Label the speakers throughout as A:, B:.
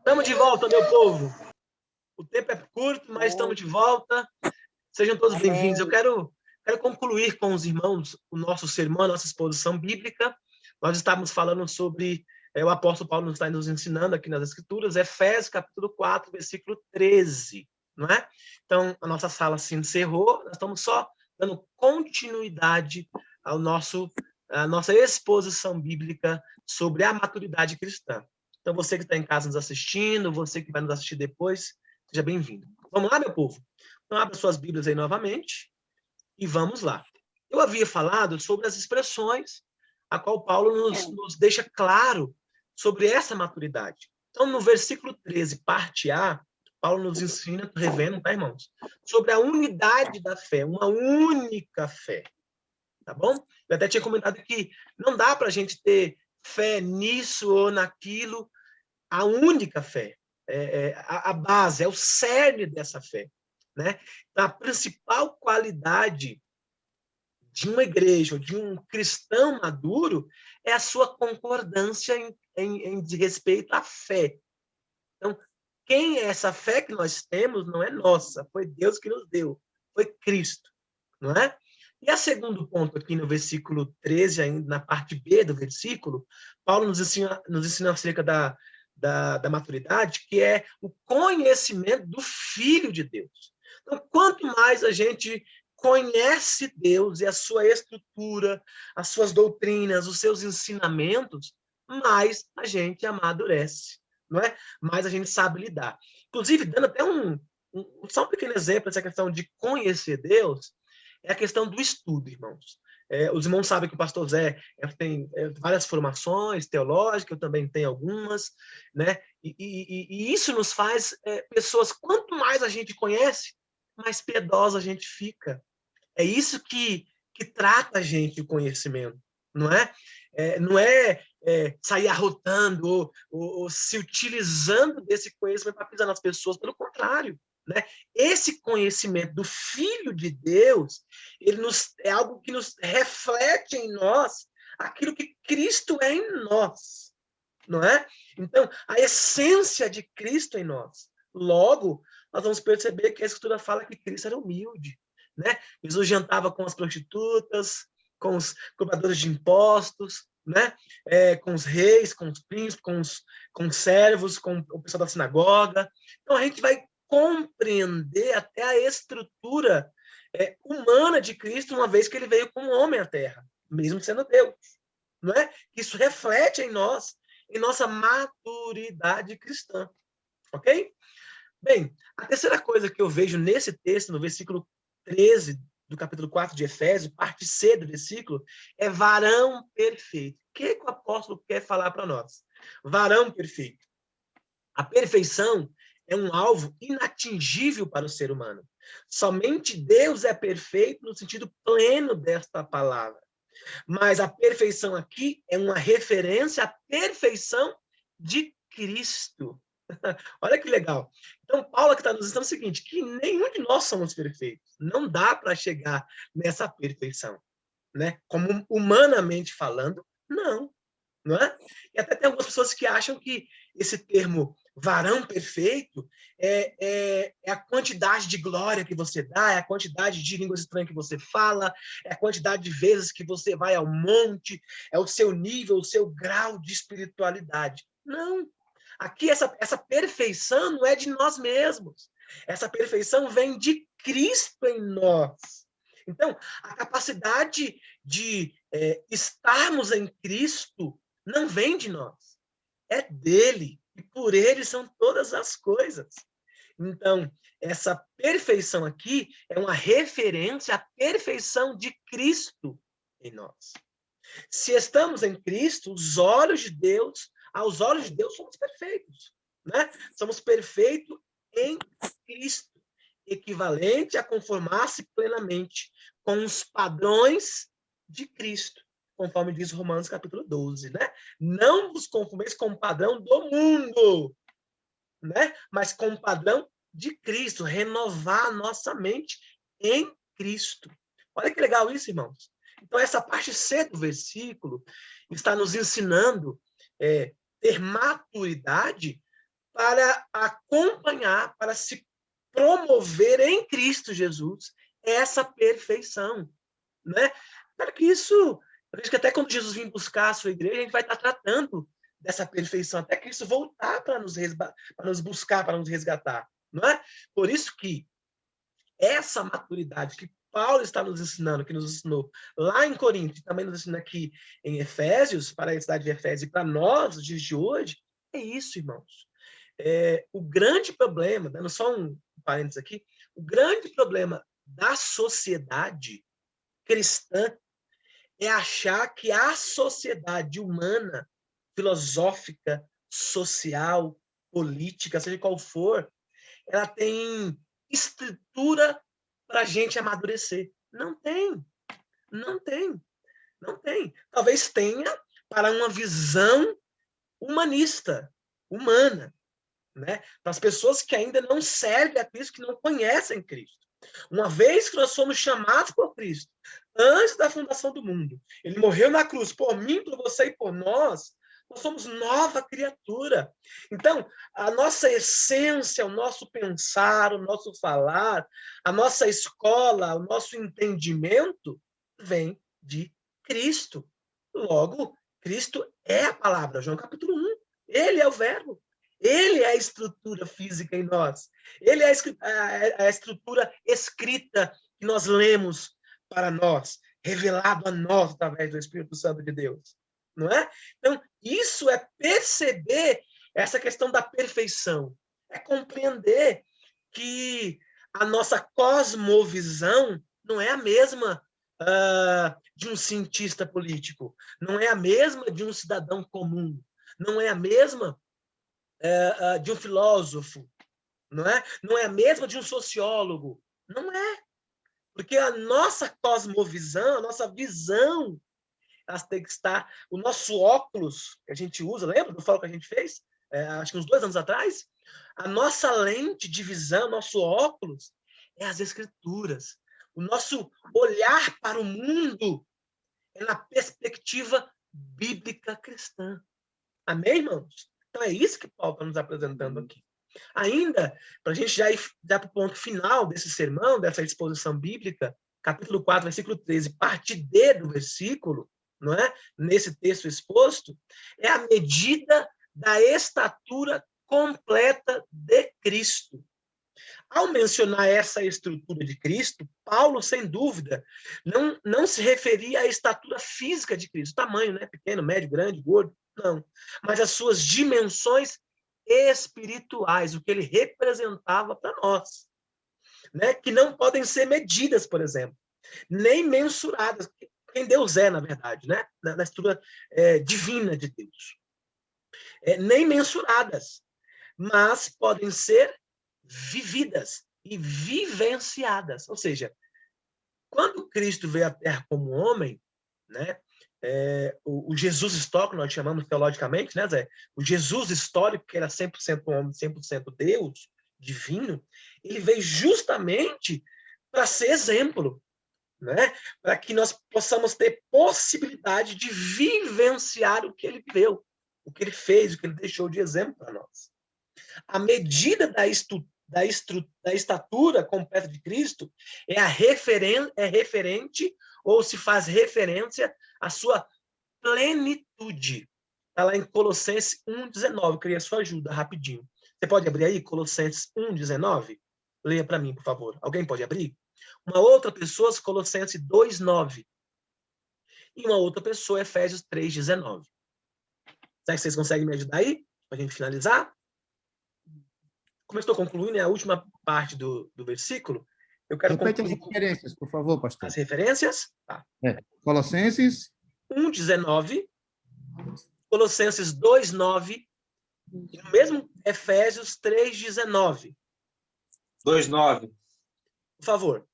A: Estamos de volta, meu povo. O tempo é curto, mas estamos de volta. Sejam todos bem-vindos. Eu quero concluir com os irmãos o nosso sermão, a nossa exposição bíblica. Nós estávamos falando sobre o apóstolo Paulo nos está nos ensinando aqui nas Escrituras, Efésios, capítulo 4, versículo 13, não é? Então, a nossa sala se encerrou, nós estamos só dando continuidade à nossa exposição bíblica sobre a maturidade cristã. Então, você que está em casa nos assistindo, você que vai nos assistir depois, seja bem-vindo. Vamos lá, meu povo? Então, abra suas Bíblias aí novamente e vamos lá. Eu havia falado sobre as expressões a qual Paulo nos deixa claro sobre essa maturidade. Então, no versículo 13, parte A, Paulo nos ensina, revendo, tá, irmãos? Sobre a unidade da fé, uma única fé. Tá bom? Eu até tinha comentado que não dá para a gente ter fé nisso ou naquilo, a única fé, a base, é o cerne dessa fé. Né? Então, a principal qualidade de uma igreja, ou de um cristão maduro, é a sua concordância em respeito à fé. Então, quem é essa fé que nós temos não é nossa, foi Deus que nos deu, foi Cristo, não é? E a segundo ponto aqui no versículo 13, ainda na parte B do versículo, Paulo nos ensina acerca da maturidade, que é o conhecimento do Filho de Deus. Então, quanto mais a gente conhece Deus e a sua estrutura, as suas doutrinas, os seus ensinamentos, mais a gente amadurece, não é? Mais a gente sabe lidar. Inclusive, dando até só um pequeno exemplo dessa questão de conhecer Deus, é a questão do estudo, irmãos. Os irmãos sabem que o pastor Zé tem várias formações teológicas, eu também tenho algumas, né? E isso nos faz pessoas, quanto mais a gente conhece, mais piedosa a gente fica. É isso que trata a gente, o conhecimento, não é? Não é sair arrotando ou se utilizando desse conhecimento para pisar nas pessoas, pelo contrário. Né? Esse conhecimento do Filho de Deus, é algo que nos reflete em nós aquilo que Cristo é em nós, não é? Então, a essência de Cristo em nós. Logo, nós vamos perceber que a Escritura fala que Cristo era humilde, né? Jesus jantava com as prostitutas, com os cobradores de impostos, né? Com os reis, com os príncipes, com os servos, com o pessoal da sinagoga. Então, a gente vai compreender até a estrutura humana de Cristo, uma vez que ele veio como homem à Terra, mesmo sendo Deus. Não é? Isso reflete em nós, em nossa maturidade cristã. Ok? Bem, a terceira coisa que eu vejo nesse texto, no versículo 13 do capítulo 4 de Efésios, parte C do versículo, é varão perfeito. O que o apóstolo quer falar para nós? Varão perfeito. A perfeição é um alvo inatingível para o ser humano. Somente Deus é perfeito no sentido pleno desta palavra. Mas a perfeição aqui é uma referência à perfeição de Cristo. Olha que legal. Então, Paulo aqui está nos dizendo o seguinte, que nenhum de nós somos perfeitos. Não dá para chegar nessa perfeição. Né? Como humanamente falando, não é? E até tem algumas pessoas que acham que esse termo varão perfeito é a quantidade de glória que você dá, é a quantidade de línguas estranhas que você fala, é a quantidade de vezes que você vai ao monte, é o seu nível, o seu grau de espiritualidade. Não. Aqui essa perfeição não é de nós mesmos. Essa perfeição vem de Cristo em nós. Então, a capacidade de estarmos em Cristo não vem de nós, é dele, e por ele são todas as coisas. Então, essa perfeição aqui é uma referência à perfeição de Cristo em nós. Se estamos em Cristo, aos olhos de Deus, somos perfeitos. Né? Somos perfeitos em Cristo, equivalente a conformar-se plenamente com os padrões de Cristo, conforme diz Romanos capítulo 12, né? Não vos conformeis com o padrão do mundo, né? Mas com o padrão de Cristo, renovar a nossa mente em Cristo. Olha que legal isso, irmãos. Então, essa parte C do versículo está nos ensinando ter maturidade para acompanhar, para se promover em Cristo Jesus essa perfeição, né? Para que isso, eu vejo que até quando Jesus vir buscar a sua igreja, a gente vai estar tratando dessa perfeição, até Cristo voltar para nos buscar, para nos resgatar, não é? Por isso que essa maturidade que Paulo está nos ensinando, que nos ensinou lá em Corinto, e também nos ensina aqui em Efésios, para a cidade de Efésios e para nós, os dias de hoje, é isso, irmãos. O grande problema, dando só um parênteses aqui, o grande problema da sociedade cristã é achar que a sociedade humana, filosófica, social, política, seja qual for, ela tem estrutura para a gente amadurecer. Não tem, não tem, não tem. Talvez tenha para uma visão humanista, humana, né? Para as pessoas que ainda não servem a Cristo, que não conhecem Cristo. Uma vez que nós fomos chamados por Cristo, antes da fundação do mundo, ele morreu na cruz por mim, por você e por nós somos nova criatura. Então, a nossa essência, o nosso pensar, o nosso falar, a nossa escola, o nosso entendimento vem de Cristo. Logo, Cristo é a palavra, João capítulo 1. Ele é o verbo. Ele é a estrutura física em nós. Ele é a estrutura escrita que nós lemos para nós, revelado a nós através do Espírito Santo de Deus. Não é? Então, isso é perceber essa questão da perfeição. É compreender que a nossa cosmovisão não é a mesma de um cientista político, não é a mesma de um cidadão comum, não é a mesma de um filósofo, não é? Não é a mesma de um sociólogo. Não é. Porque a nossa cosmovisão, a nossa visão, elas têm que estar... O nosso óculos que a gente usa, lembra do foco que a gente fez? Acho que uns 2 anos atrás? A nossa lente de visão, nosso óculos, é as Escrituras. O nosso olhar para o mundo é na perspectiva bíblica cristã. Amém, irmãos? Então é isso que Paulo está nos apresentando aqui. Ainda, para a gente já ir para o ponto final desse sermão, dessa exposição bíblica, capítulo 4, versículo 13, parte D do versículo, não é? Nesse texto exposto, é a medida da estatura completa de Cristo. Ao mencionar essa estrutura de Cristo, Paulo, sem dúvida, não se referia à estatura física de Cristo, tamanho, né? Pequeno, médio, grande, gordo, não. Mas as suas dimensões espirituais, o que ele representava para nós, né? Que não podem ser medidas, por exemplo, nem mensuradas. Quem Deus é, na verdade, né? Na estrutura divina de Deus. Nem mensuradas, mas podem ser vividas e vivenciadas. Ou seja, quando Cristo veio à Terra como homem, né, o Jesus histórico, nós chamamos teologicamente, né, Zé? O Jesus histórico, que era 100% homem, 100% Deus, divino, ele veio justamente para ser exemplo, né? Para que nós possamos ter possibilidade de vivenciar o que ele viveu, o que ele fez, o que ele deixou de exemplo para nós. A medida da estatura completa de Cristo é referente ou se faz referência à sua plenitude. Está lá em Colossenses 1,19. Eu queria a sua ajuda, rapidinho. Você pode abrir aí, Colossenses 1,19? Leia para mim, por favor. Alguém pode abrir? Uma outra pessoa, Colossenses 2,9. E uma outra pessoa, Efésios 3,19. Será que vocês conseguem me ajudar aí? Para a gente finalizar? Como eu estou concluindo, é a última parte do versículo. Eu quero
B: Repete
A: concluir.
B: as referências, por favor, pastor.
A: As referências? Tá.
B: Colossenses
A: 1,19, Colossenses 2,9 e o mesmo Efésios 3,19.
C: 2,9.
A: Por favor.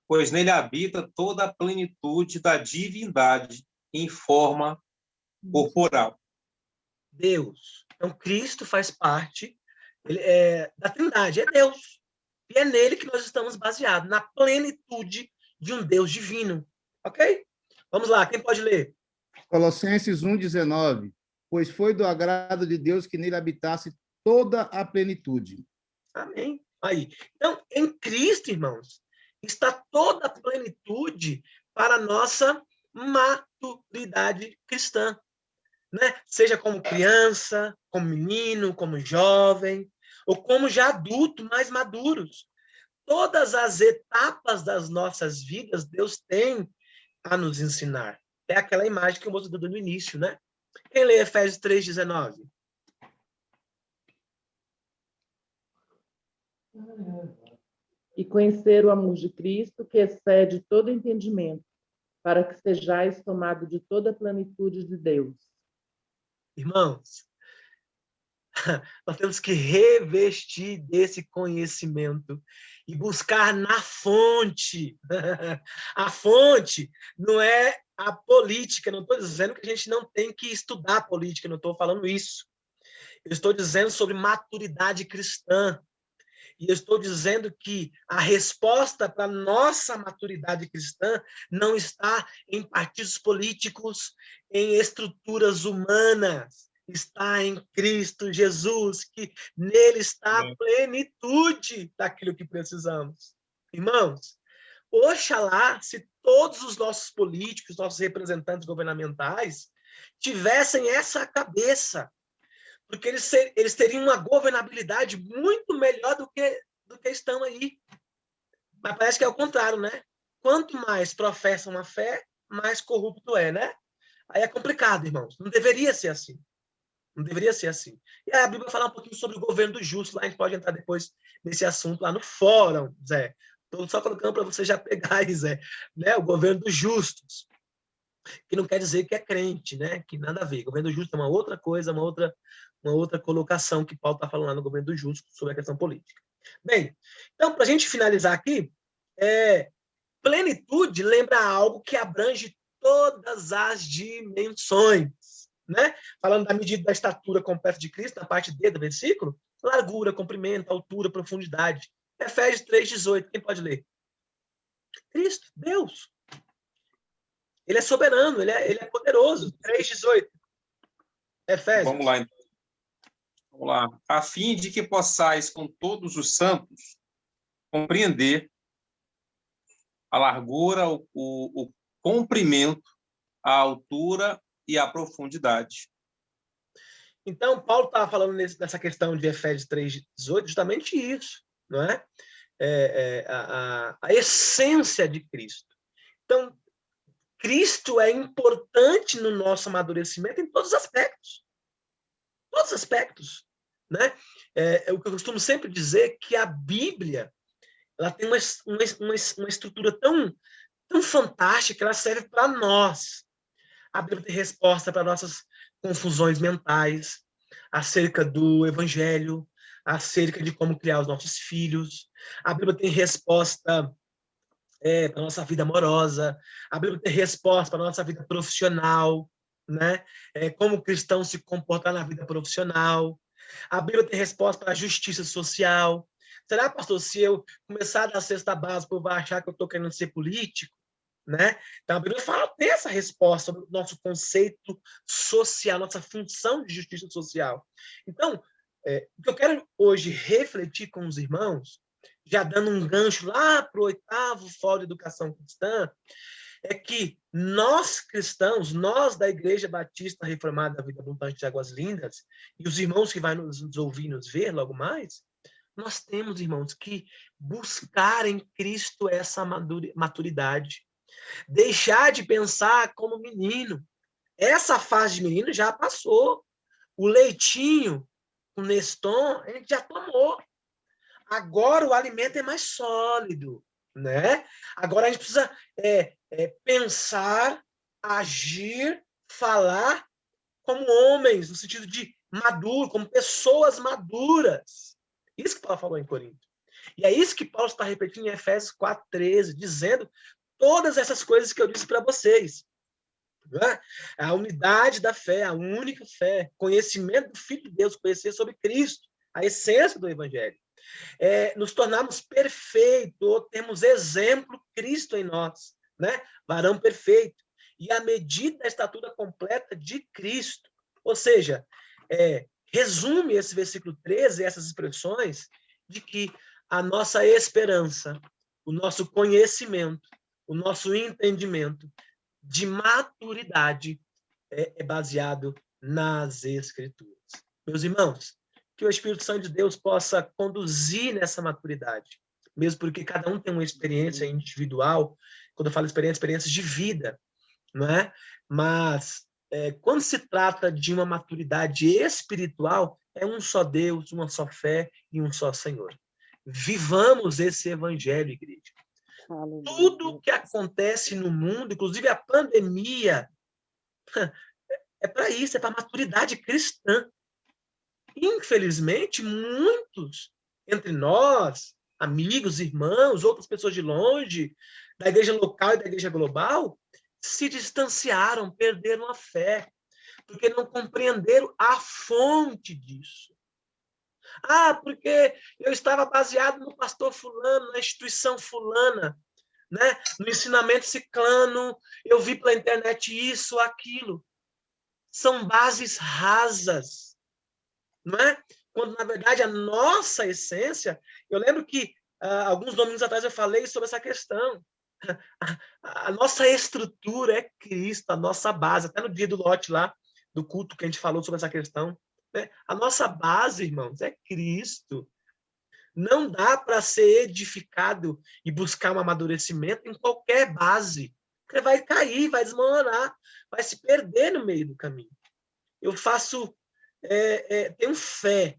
C: Pois nele habita toda a plenitude da divindade em forma corporal.
A: Deus. Então, Cristo faz parte da Trindade, é Deus. E é nele que nós estamos baseados, na plenitude de um Deus divino. Ok? Vamos lá, quem pode ler?
B: Colossenses 1,19. Pois foi do agrado de Deus que nele habitasse toda a plenitude.
A: Amém. Aí. Então, em Cristo, irmãos, está toda a plenitude para a nossa maturidade cristã, né? Seja como criança, como menino, como jovem, ou como já adulto, mais maduros. Todas as etapas das nossas vidas, Deus tem a nos ensinar. É aquela imagem que eu mostrei no início, né? Quem lê Efésios 3,19?
D: E conhecer o amor de Cristo, que excede todo entendimento, para que sejais tomado de toda a plenitude de Deus.
A: Irmãos, nós temos que revestir desse conhecimento e buscar na fonte. A fonte não é a política, não estou dizendo que a gente não tem que estudar política, não estou falando isso. Eu estou dizendo sobre maturidade cristã. E eu estou dizendo que a resposta para a nossa maturidade cristã não está em partidos políticos, em estruturas humanas. Está em Cristo Jesus, que nele está a plenitude daquilo que precisamos. Irmãos, oxalá se todos os nossos políticos, nossos representantes governamentais, tivessem essa cabeça, porque eles teriam uma governabilidade muito melhor do que estão aí. Mas parece que é o contrário, né? Quanto mais professa uma fé, mais corrupto é, né? Aí é complicado, irmãos. Não deveria ser assim. Não deveria ser assim. E aí a Bíblia fala um pouquinho sobre o governo do justo. Lá a gente pode entrar depois nesse assunto lá no fórum, Zé. Estou só colocando para você já pegar aí, Zé. Né? O governo dos justos. Que não quer dizer que é crente, né? Que nada a ver. O governo do justo é uma outra coisa, uma outra colocação que Paulo está falando lá no governo do justo sobre a questão política. Bem, então, para a gente finalizar aqui, plenitude lembra algo que abrange todas as dimensões, né? Falando da medida da estatura completa de Cristo, na parte D do versículo, largura, comprimento, altura, profundidade. Efésios 3,18, quem pode ler? Cristo, Deus. Ele é soberano, ele é poderoso. 3,18. Efésios.
C: Vamos lá, então. Vamos lá. A fim de que possais, com todos os santos, compreender a largura, o comprimento, a altura e a profundidade.
A: Então, Paulo estava falando nessa questão de Efésios 3,18, justamente isso, não é? A essência de Cristo. Então, Cristo é importante no nosso amadurecimento em todos os aspectos. Todos os aspectos. Né? O que eu costumo sempre dizer que a Bíblia ela tem uma estrutura tão fantástica que ela serve para nós. A Bíblia tem resposta para nossas confusões mentais acerca do Evangelho, acerca de como criar os nossos filhos. A Bíblia tem resposta para a nossa vida amorosa. A Bíblia tem resposta para a nossa vida profissional, né? Como cristão se comportar na vida profissional. A Bíblia tem resposta para a justiça social. Será, pastor, se eu começar a dar cesta básica, eu vou achar que eu estou querendo ser político? Né? Então, a Bíblia tem essa resposta sobre o nosso conceito social, nossa função de justiça social. Então, o que eu quero hoje refletir com os irmãos, já dando um gancho lá para o 8º Fórum de Educação Cristã, é que nós cristãos, nós da Igreja Batista Reformada da Vida Abundante de Águas Lindas, e os irmãos que vão nos ouvir, nos ver logo mais, nós temos, irmãos, que buscar em Cristo essa maturidade. Deixar de pensar como menino. Essa fase de menino já passou. O leitinho, o Neston, a gente já tomou. Agora o alimento é mais sólido, né? Agora a gente precisa pensar, agir, falar como homens, no sentido de maduro, como pessoas maduras. Isso que Paulo falou em Corinto. E é isso que Paulo está repetindo em Efésios 4,13, dizendo todas essas coisas que eu disse para vocês. Né? A unidade da fé, a única fé, conhecimento do Filho de Deus, conhecer sobre Cristo, a essência do Evangelho. Nos tornarmos perfeitos, temos exemplo Cristo em nós, né? Varão perfeito. E a medida da estatura completa de Cristo. Ou seja, resume esse versículo 13, essas expressões, de que a nossa esperança, o nosso conhecimento, o nosso entendimento de maturidade é baseado nas Escrituras. Meus irmãos, que o Espírito Santo de Deus possa conduzir nessa maturidade, mesmo porque cada um tem uma experiência individual. Quando eu falo experiências de vida, não é? Mas quando se trata de uma maturidade espiritual, é um só Deus, uma só fé e um só Senhor. Vivamos esse evangelho, igreja. Tudo que acontece no mundo, inclusive a pandemia, é para isso, é para a maturidade cristã. Infelizmente, muitos entre nós, amigos, irmãos, outras pessoas de longe, da igreja local e da igreja global, se distanciaram, perderam a fé, porque não compreenderam a fonte disso. Porque eu estava baseado no pastor fulano, na instituição fulana, né? No ensinamento ciclano, eu vi pela internet isso, aquilo. São bases rasas, não é? Quando, na verdade, a nossa essência... Eu lembro que, alguns domingos atrás, eu falei sobre essa questão. A nossa estrutura é Cristo, a nossa base. Até no dia do lote lá, do culto que a gente falou sobre essa questão, né? A nossa base, irmãos, é Cristo. Não dá para ser edificado e buscar um amadurecimento em qualquer base. Porque vai cair, vai desmoronar, vai se perder no meio do caminho. Eu tenho fé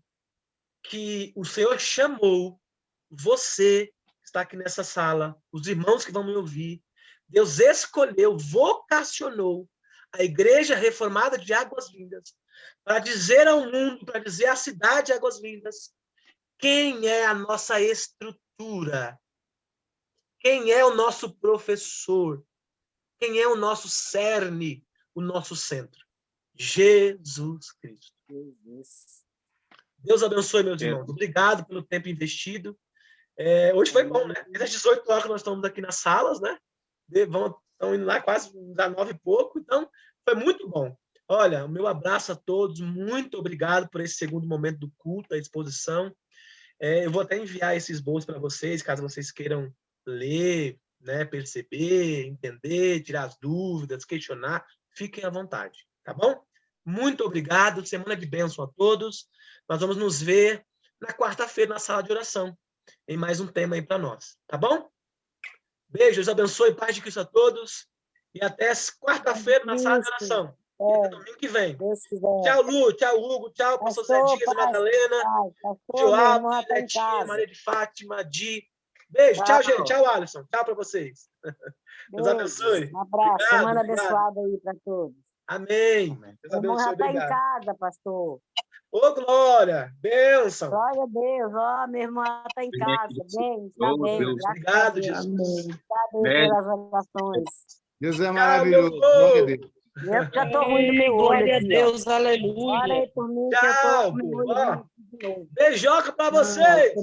A: que o Senhor chamou você que está aqui nessa sala, os irmãos que vão me ouvir. Deus escolheu, vocacionou a Igreja Reformada de Águas Vindas para dizer ao mundo, para dizer à cidade de Águas Vindas, quem é a nossa estrutura, quem é o nosso professor, quem é o nosso cerne, o nosso centro. Jesus Cristo. Deus abençoe, meus irmãos. Obrigado pelo tempo investido. Hoje foi bom, né? Desde as 18 horas que nós estamos aqui nas salas, né? Estão indo lá quase das 9 e pouco. Então, foi muito bom. Olha, o meu abraço a todos. Muito obrigado por esse segundo momento do culto, a exposição. Eu vou até enviar esses esboço para vocês, caso vocês queiram ler, né? Perceber, entender, tirar as dúvidas, questionar. Fiquem à vontade, tá bom? Muito obrigado. Semana de bênção a todos. Nós vamos nos ver na quarta-feira na sala de oração. Tem mais um tema aí para nós, tá bom? Beijos, abençoe, paz de Cristo a todos. E até quarta-feira na sala de oração. Até domingo que vem. Tchau, Lu, tchau, Hugo, tchau, pastor Zé Dias, Madalena, Joab, Netinha, Maria de Fátima, Di. Beijo, tchau, gente. Tchau, Alisson. Tchau para vocês. Deus abençoe.
E: Um abraço,
A: obrigado,
E: semana abençoada aí para todos.
A: Amém. Deus
E: Meu irmão
A: abençoe,
E: já está em
A: obrigado.
E: casa, pastor.
A: Ô, Glória, bênção.
E: Glória a Deus, minha irmã está em casa. Bem, está bem.
A: Obrigado, Jesus.
E: Pelas orações.
B: Deus é
A: Tchau,
B: maravilhoso.
A: meu
B: Glória a
A: povo.
B: Deus.
E: Eu já estou ruim do meu olho
F: Glória a
E: aqui,
F: Deus,
E: Ora
F: aleluia.
E: aí por mim, que eu
A: Tchau,
E: estou com meu
A: povo.
E: olho de novo.
A: Beijoca para vocês.